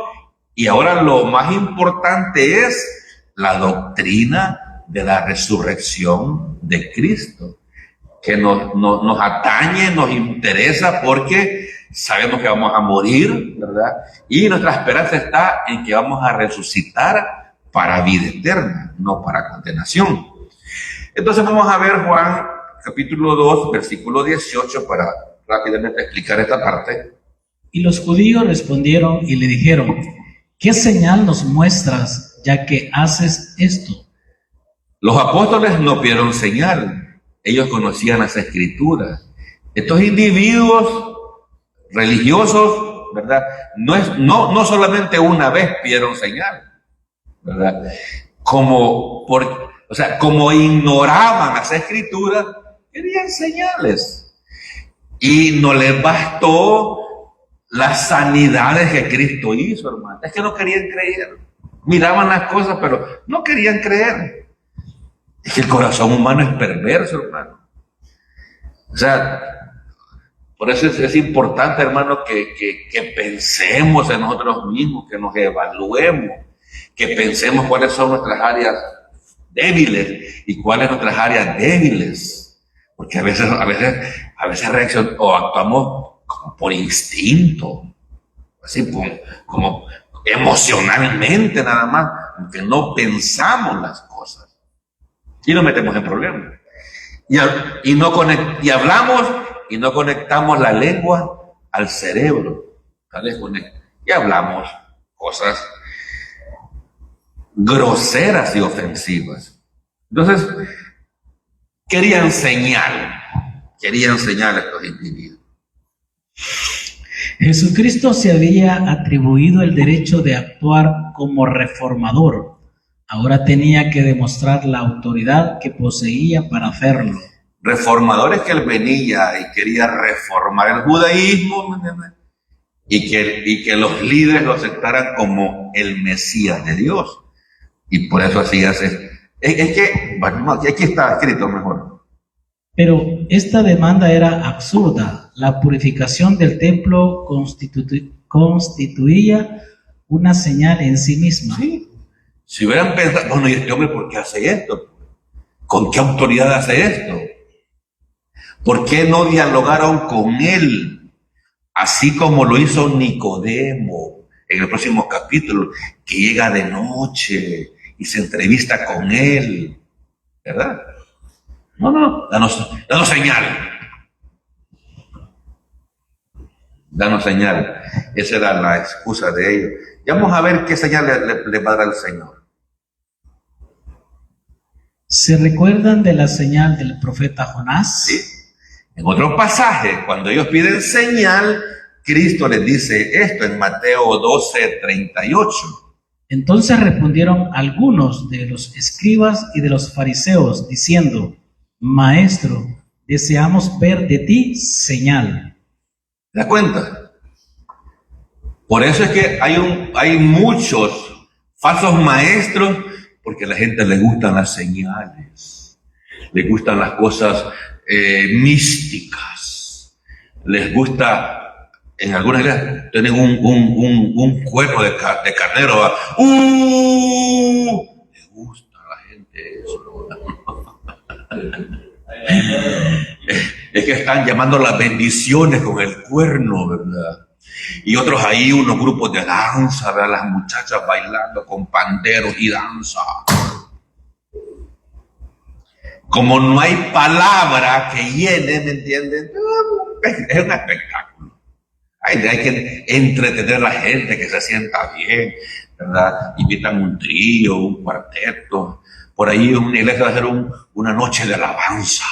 y ahora lo más importante es la doctrina de la resurrección de Cristo, que nos atañe, nos interesa porque sabemos que vamos a morir, ¿verdad? Y nuestra esperanza está en que vamos a resucitar para vida eterna, no para condenación. Entonces vamos a ver Juan capítulo 2, versículo 18 para rápidamente explicar esta parte. Y los judíos respondieron y le dijeron, ¿qué señal nos muestras ya que haces esto? Los apóstoles no pidieron señal, ellos conocían las escrituras. Estos individuos religiosos, ¿verdad? No solamente una vez pidieron señal, ¿verdad? Como ignoraban las escrituras, querían señales. Y no les bastó las sanidades que Cristo hizo, hermano. Es que no querían creer. Miraban las cosas, pero no querían creer. Es que el corazón humano es perverso, hermano. O sea, por eso es importante, hermano, que pensemos en nosotros mismos, que nos evaluemos, que pensemos cuáles son nuestras áreas débiles y cuáles nuestras áreas débiles. Porque a veces reaccionamos o actuamos como por instinto, así como emocionalmente nada más, aunque no pensamos las cosas y nos metemos en problemas y hablamos y no conectamos la lengua al cerebro. Y hablamos cosas groseras y ofensivas. Entonces, querían señal a estos individuos. Jesucristo se había atribuido el derecho de actuar como reformador. Ahora tenía que demostrar la autoridad que poseía para hacerlo. Reformadores que él venía y quería reformar el judaísmo, y que los líderes lo aceptaran como el Mesías de Dios. Y por eso así hace. Es que, bueno, aquí está escrito mejor. Pero esta demanda era absurda. La purificación del templo constituía una señal en sí misma. Sí. Si hubieran pensado, bueno, ¿y este hombre por qué hace esto? ¿Con qué autoridad hace esto? ¿Por qué no dialogaron con él? Así como lo hizo Nicodemo en el próximo capítulo, que llega de noche y se entrevista con él, ¿verdad? No, danos señal. Danos señal. Esa era la excusa de ellos. Y vamos a ver qué señal le va a dar el Señor. ¿Se recuerdan de la señal del profeta Jonás? ¿Sí? En otro pasaje, cuando ellos piden señal, Cristo les dice esto en Mateo 12:38. Entonces respondieron algunos de los escribas y de los fariseos, diciendo: Maestro, deseamos ver de ti señal. ¿Te das cuenta? Por eso es que hay muchos falsos maestros, porque a la gente le gustan las señales, le gustan las cosas místicas, les gusta. En algunas iglesias tienen un cuerno de carnero. Le gusta a la gente eso. Es que están llamando las bendiciones con el cuerno, ¿verdad? Y otros ahí, unos grupos de danza, ¿verdad? Las muchachas bailando con panderos y danza. Como no hay palabra que llene, ¿me entienden? Es un espectáculo. Hay que entretener a la gente, que se sienta bien, ¿verdad? Invitan un trío, un cuarteto. Por ahí en una iglesia va a hacer una noche de alabanza.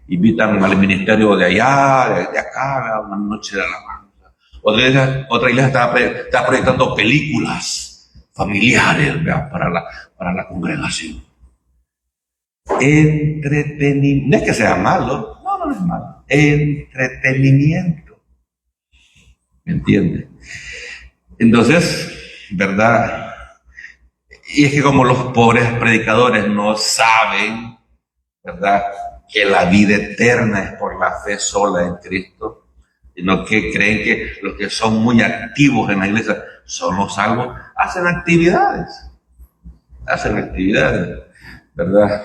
Invitan al ministerio de allá, de acá, una noche de alabanza. Otra iglesia está proyectando películas familiares, ¿verdad? Para la congregación. Entretenimiento. No es que sea malo, no es malo. Entretenimiento. ¿Me entiende? Entonces, ¿verdad? Y es que como los pobres predicadores no saben, ¿verdad?, que la vida eterna es por la fe sola en Cristo, sino que creen que los que son muy activos en la iglesia son los salvos, hacen actividades, ¿verdad?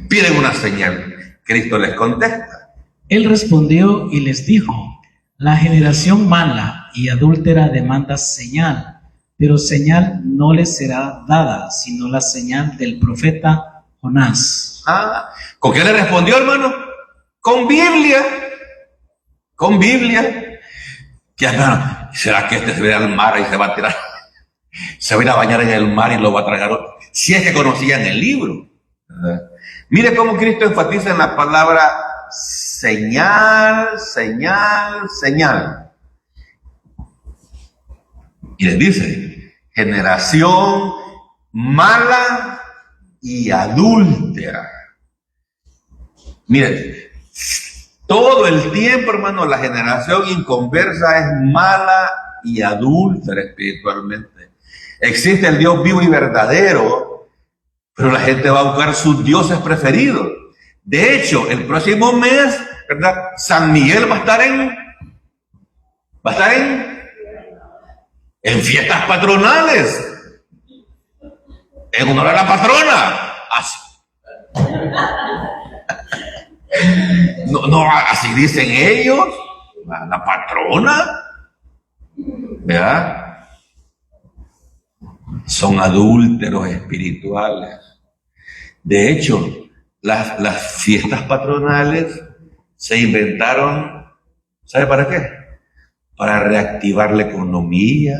Piden una señal, Cristo les contesta. Él respondió y les dijo: La generación mala y adúltera demanda señal, pero señal no les será dada, sino la señal del profeta Jonás. ¿Con qué le respondió, hermano? Con Biblia. ¿Qué, hermano? ¿Será que este se va a ir al mar y se va a tirar? Se va a ir a bañar en el mar y lo va a tragar. Si es que conocían el libro, ¿verdad? Mire cómo Cristo enfatiza en la palabra señal. Y les dice: generación mala y adúltera. Miren, todo el tiempo, hermano, la generación inconversa es mala y adúltera espiritualmente. Existe el Dios vivo y verdadero, pero la gente va a buscar sus dioses preferidos. De hecho, el próximo mes, ¿verdad?, San Miguel va a estar en fiestas patronales, en honor a la patrona. No, así dicen ellos, la patrona, ¿verdad? Son adúlteros espirituales. De hecho, las fiestas patronales se inventaron, ¿sabe para qué? Para reactivar la economía.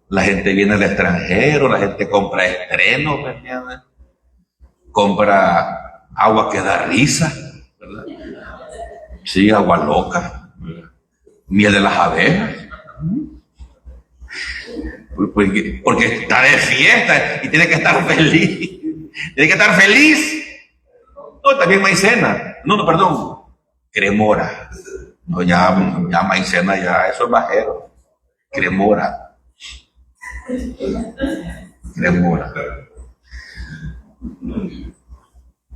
La gente viene del extranjero, la gente compra estrenos, ¿me entiendes? Compra agua que da risa, ¿verdad? Sí, agua loca, ¿verdad? Miel de las abejas. Porque está de fiesta y tiene que estar feliz. Tiene que estar feliz. No, también maicena. No, perdón. Cremora. No, ya maicena, ya, eso es bajero. Cremora.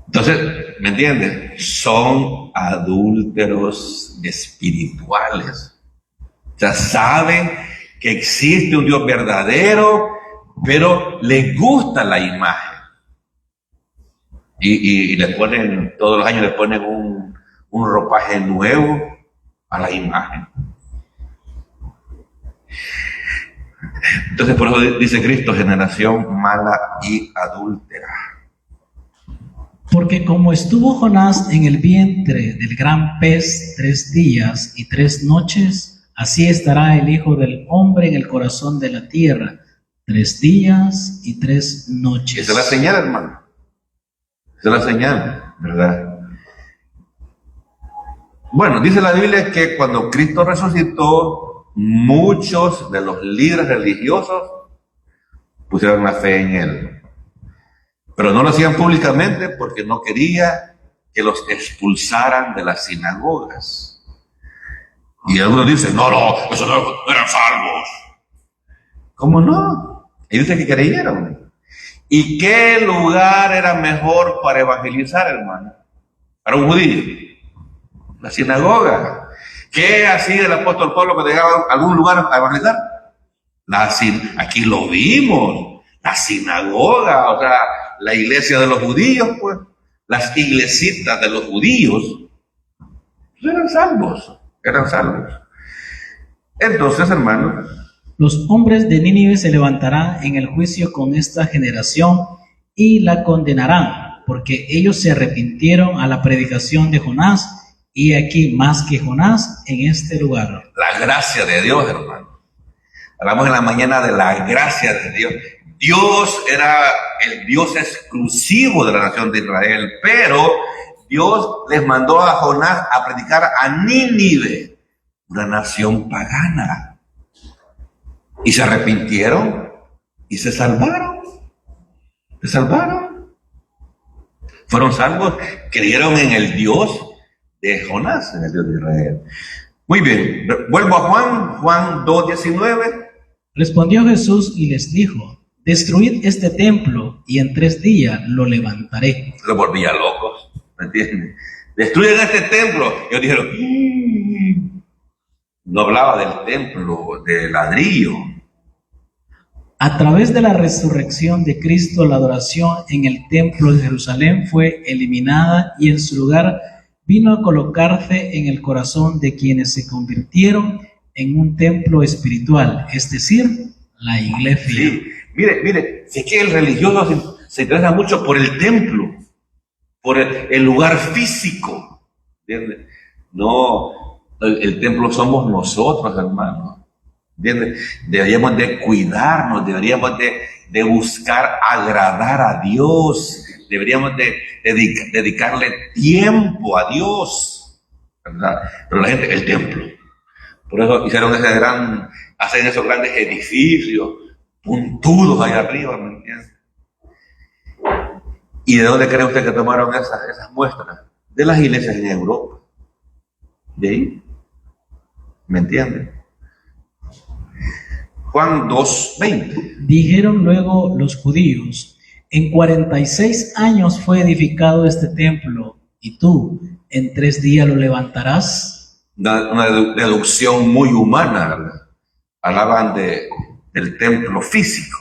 Entonces, ¿me entiendes? Son adúlteros espirituales. O sea, saben que existe un Dios verdadero, pero les gusta la imagen. Y le ponen, todos los años le ponen un ropaje nuevo a la imagen. Entonces, por eso dice Cristo, generación mala y adúltera. Porque como estuvo Jonás en el vientre del gran pez 3 días y 3 noches, así estará el Hijo del Hombre en el corazón de la tierra, 3 días y 3 noches. Esa es la señal, hermano. Esa es la señal, ¿verdad? Bueno, dice la Biblia que cuando Cristo resucitó, muchos de los líderes religiosos pusieron la fe en Él. Pero no lo hacían públicamente porque no quería que los expulsaran de las sinagogas. Y algunos dicen, no, eso no eran salvos. ¿Cómo no? Ellos dicen que creyeron. ¿Y qué lugar era mejor para evangelizar, hermano? Para un judío. La sinagoga. ¿Qué hacía el apóstol Pablo cuando llegaba a algún lugar a evangelizar? Aquí lo vimos. La sinagoga, o sea, la iglesia de los judíos, pues. Las iglesitas de los judíos. Eran salvos. Entonces, hermano, los hombres de Nínive se levantarán en el juicio con esta generación y la condenarán, porque ellos se arrepintieron a la predicación de Jonás, y aquí más que Jonás en este lugar. La gracia de Dios, hermano. Hablamos en la mañana de la gracia de Dios. Dios era el Dios exclusivo de la nación de Israel, pero Dios les mandó a Jonás a predicar a Nínive, una nación pagana. Y se arrepintieron y se salvaron. Fueron salvos, creyeron en el Dios de Jonás, en el Dios de Israel. Muy bien, vuelvo a Juan 2:19. Respondió Jesús y les dijo: destruid este templo y en 3 días lo levantaré. Se volvía locos, ¿me entiendes? Destruyen este templo. Ellos dijeron, no hablaba del templo de ladrillo. A través de la resurrección de Cristo, la adoración en el templo de Jerusalén fue eliminada y en su lugar vino a colocarse en el corazón de quienes se convirtieron en un templo espiritual, es decir, la iglesia. Sí, mire, si es que el religioso se interesa mucho por el templo, por el lugar físico, ¿entiendes? No, el templo somos nosotros, hermanos, ¿entiendes? Deberíamos de cuidarnos, deberíamos de buscar agradar a Dios, deberíamos de dedicarle tiempo a Dios, ¿verdad? Pero la gente, el templo. Por eso hacen esos grandes edificios, puntudos allá arriba, ¿me entiendes? ¿Y de dónde cree usted que tomaron esas muestras? De las iglesias en Europa. De ahí. ¿Me entiende? Juan 2:20. Dijeron luego los judíos: en 46 años fue edificado este templo, y tú en 3 días lo levantarás. Una deducción muy humana, ¿verdad? Hablaban del templo físico.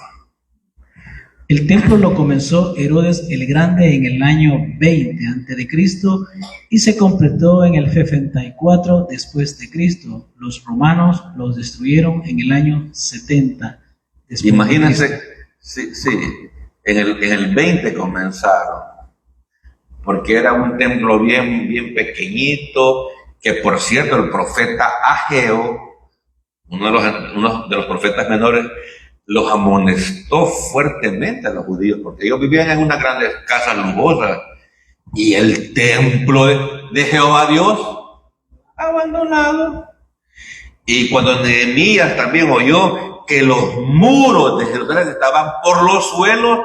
El templo lo comenzó Herodes el Grande en el año 20 a.C. y se completó en el 64 después de Cristo. Los romanos los destruyeron en el año 70 después. Imagínense, sí, en el 20 comenzaron. porque era un templo bien pequeñito, que por cierto el profeta Ageo, uno de los profetas menores, los amonestó fuertemente a los judíos, porque ellos vivían en unas grandes casas lujosas, y el templo de Jehová Dios abandonado. Y cuando Nehemías también oyó que los muros de Jerusalén estaban por los suelos,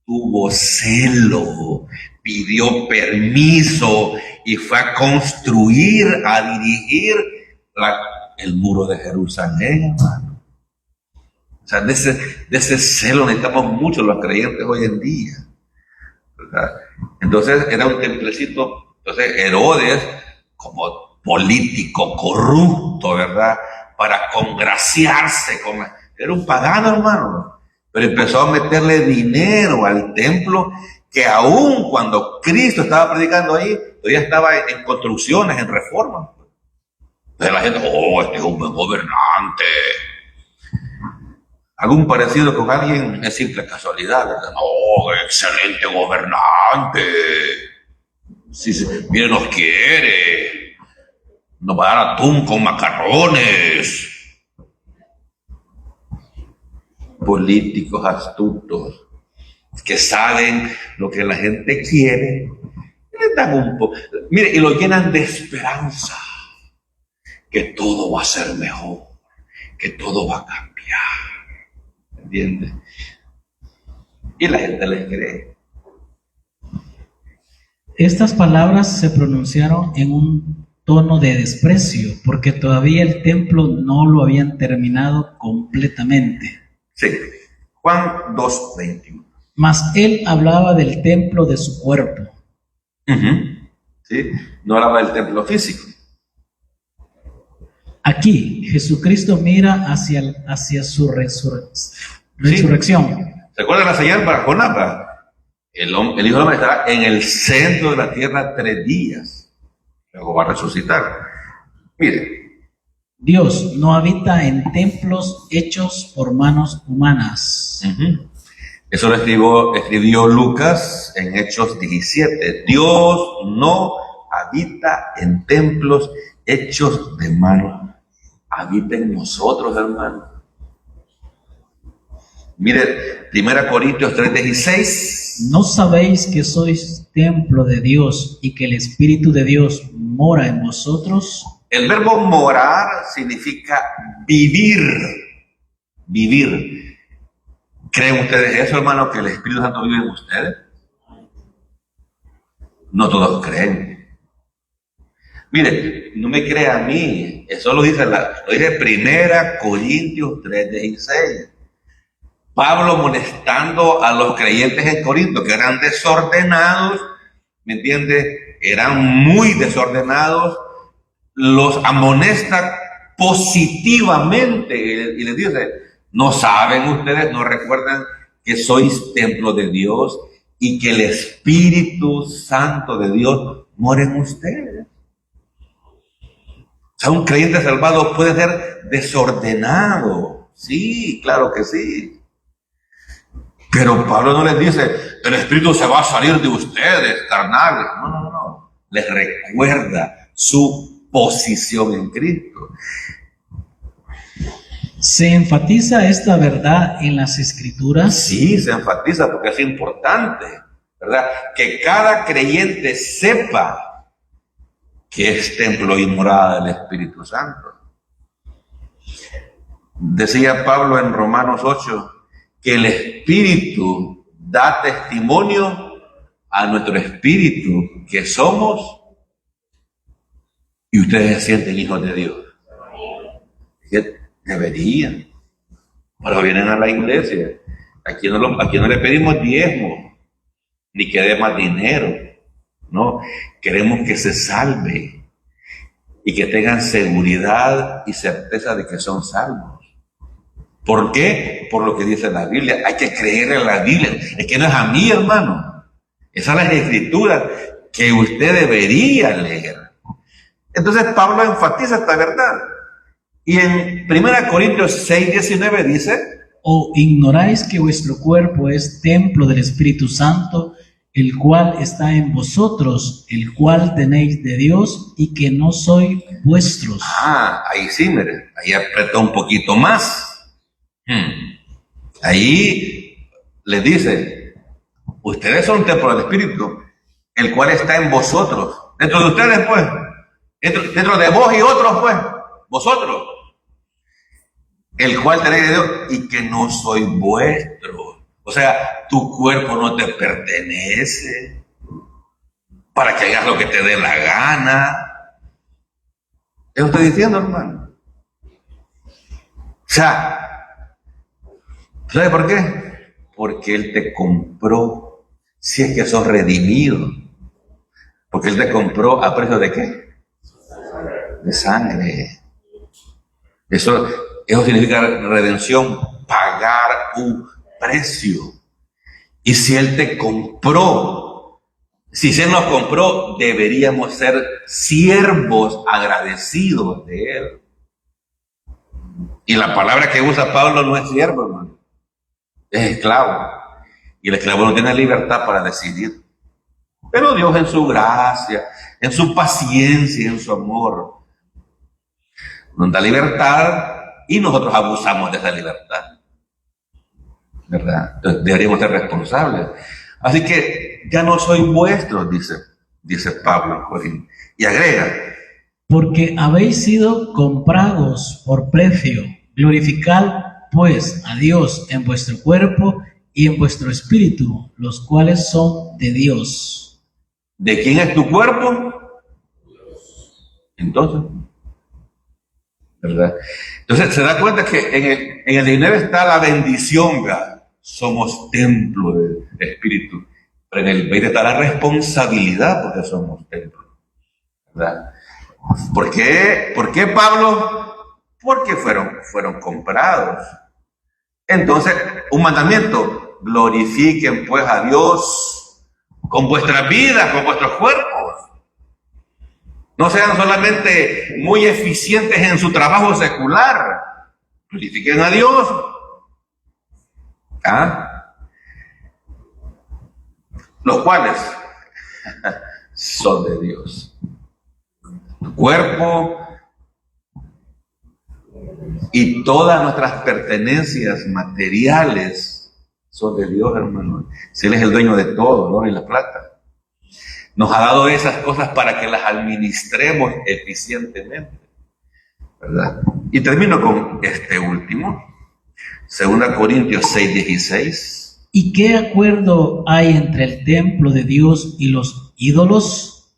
tuvo celo, pidió permiso y fue a construir, a dirigir el muro de Jerusalén, hermano. O sea, de ese celo necesitamos mucho los creyentes hoy en día, ¿verdad? Entonces era un templecito. Entonces Herodes, como político corrupto, ¿verdad?, para congraciarse con era un pagano, hermano, pero empezó a meterle dinero al templo, que aún cuando Cristo estaba predicando ahí, todavía estaba en construcciones, en reformas. Entonces la gente, este es un buen gobernante. Algún parecido con alguien es simple casualidad, ¿verdad? Excelente gobernante. Sí, mire, nos quiere. Nos va a dar atún con macarrones. Políticos astutos que saben lo que la gente quiere, le dan un poco, mire, y lo llenan de esperanza, que todo va a ser mejor, que todo va a cambiar, ¿entiendes? Y la gente les cree. Estas palabras se pronunciaron en un tono de desprecio, porque todavía el templo no lo habían terminado completamente. Sí, Juan 2:21. Mas él hablaba del templo de su cuerpo. Sí, no hablaba del templo físico. Aquí Jesucristo mira hacia su resurrección. ¿Se acuerdan la señal para Jonás? El Hijo del Hombre estará en el centro de la tierra 3 días. Luego va a resucitar. Mire. Dios no habita en templos hechos por manos humanas. Eso lo escribió Lucas en Hechos 17. Dios no habita en templos hechos de manos. Habita en nosotros, hermano. Mire, 1 Corintios 3:16. ¿No sabéis que sois templo de Dios y que el Espíritu de Dios mora en vosotros? El verbo morar significa vivir. Vivir. ¿Creen ustedes eso, hermano, que el Espíritu Santo vive en ustedes? No todos creen. Mire, no me crea a mí. Eso lo dice 1 Corintios 3:16. Pablo molestando a los creyentes en Corinto, que eran desordenados, ¿me entiende? Eran muy desordenados. Los amonesta positivamente y les dice, ¿no saben ustedes, no recuerdan que sois templo de Dios y que el Espíritu Santo de Dios mora en ustedes? O sea, un creyente salvado puede ser desordenado. Sí, claro que sí. Pero Pablo no les dice, el Espíritu se va a salir de ustedes, carnales. No. Les recuerda su posición en Cristo. ¿Se enfatiza esta verdad en las Escrituras? Sí, se enfatiza porque es importante, ¿verdad? Que cada creyente sepa que es templo y morada del Espíritu Santo. Decía Pablo en Romanos 8 que el Espíritu da testimonio a nuestro espíritu que somos y ustedes se sienten hijos de Dios. Deberían. Pero vienen a la iglesia. Aquí no le pedimos diezmo, ni que dé más dinero. No, queremos que se salve y que tengan seguridad y certeza de que son salvos. ¿Por qué? Por lo que dice la Biblia. Hay que creer en la Biblia. Es que no es a mí, hermano. Esas son las escrituras que usted debería leer. Entonces Pablo enfatiza esta verdad. Y en 1 Corintios 6:19 dice: ¿O ignoráis que vuestro cuerpo es templo del Espíritu Santo, el cual está en vosotros, el cual tenéis de Dios y que no soy vuestros. Ahí sí, mire, ahí apretó un poquito más. Ahí le dice, ustedes son templo del Espíritu, el cual está en vosotros. Dentro de ustedes, pues. Dentro de vos y otros, pues. Vosotros. El cual tenéis de Dios y que no soy vuestro. O sea, tu cuerpo no te pertenece para que hagas lo que te dé la gana. ¿Qué estoy diciendo, hermano? O sea, ¿sabe por qué? Porque Él te compró, si es que sos redimido. Porque Él te compró a precio de qué? De sangre. Eso significa redención, pagar un precio. Y si Él te compró, si Él nos compró, deberíamos ser siervos agradecidos de Él. Y la palabra que usa Pablo no es siervo, hermano. Es esclavo. Y el esclavo no tiene libertad para decidir. Pero Dios en su gracia, en su paciencia, en su amor, nos da libertad y nosotros abusamos de esa libertad. ¿Verdad? Entonces deberíamos ser responsables. Así que ya no soy vuestro, dice Pablo en Corintios. Y agrega, porque habéis sido comprados por precio. Glorificad pues a Dios en vuestro cuerpo y en vuestro espíritu, los cuales son de Dios. ¿De quién es tu cuerpo? Entonces, ¿verdad? Entonces se da cuenta que en el dinero está la bendición, ¿verdad? Somos templo del Espíritu. Pero en el 20 está la responsabilidad porque somos templo, ¿verdad? ¿Por qué Pablo? Porque fueron comprados. Entonces, un mandamiento: glorifiquen pues a Dios con vuestras vidas, con vuestros cuerpos. No sean solamente muy eficientes en su trabajo secular. Glorifiquen a Dios. Los cuales son de Dios. Tu cuerpo y todas nuestras pertenencias materiales son de Dios, hermano. Si Él es el dueño de todo, el oro y la plata. Nos ha dado esas cosas para que las administremos eficientemente, ¿verdad? Y termino con este último. 2 Corintios 6:16. ¿Y qué acuerdo hay entre el templo de Dios y los ídolos?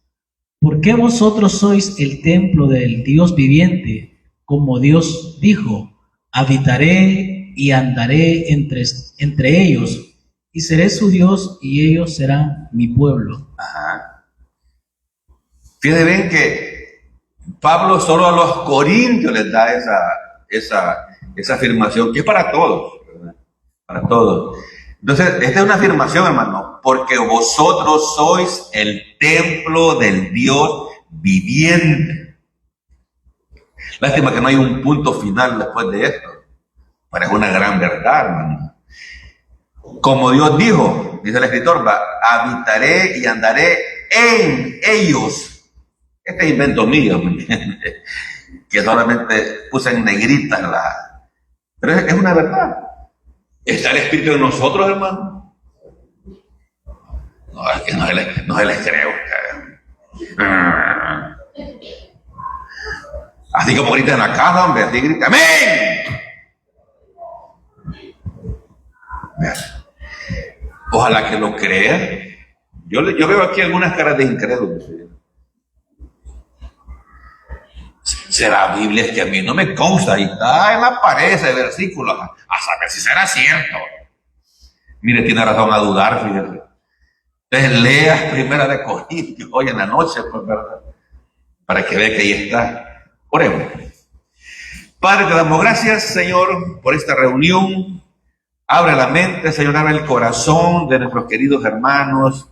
¿Por qué vosotros sois el templo del Dios viviente? Como Dios dijo, habitaré y andaré entre ellos, y seré su Dios, y ellos serán mi pueblo. Fíjense bien que Pablo solo a los corintios les da esa afirmación, que es para todos, ¿verdad? Para todos. Entonces, esta es una afirmación, hermano, porque vosotros sois el templo del Dios viviente. Lástima que no hay un punto final después de esto, pero es una gran verdad, hermano. Como Dios dijo, dice el escritor, habitaré y andaré en ellos. Este es invento mío, ¿me entiendes? Que solamente puse en negritas pero es una verdad. ¿Está el Espíritu en nosotros, hermano? No, es que no se les creo. Así como grita en la casa, hombre, así grita, ¡amén! Ojalá que lo crean. Yo veo aquí algunas caras de incrédulos. ¿Será Biblia? Es que a mí no me consta. Y está en la pared ese versículo. A saber si será cierto. Mire, tiene razón a dudar, fíjate. Entonces leas Primera de Corintios hoy en la noche, pues, ¿verdad? Para que vea que ahí está. Oremos. Padre, te damos gracias, Señor, por esta reunión. Abre la mente, Señor, abre el corazón de nuestros queridos hermanos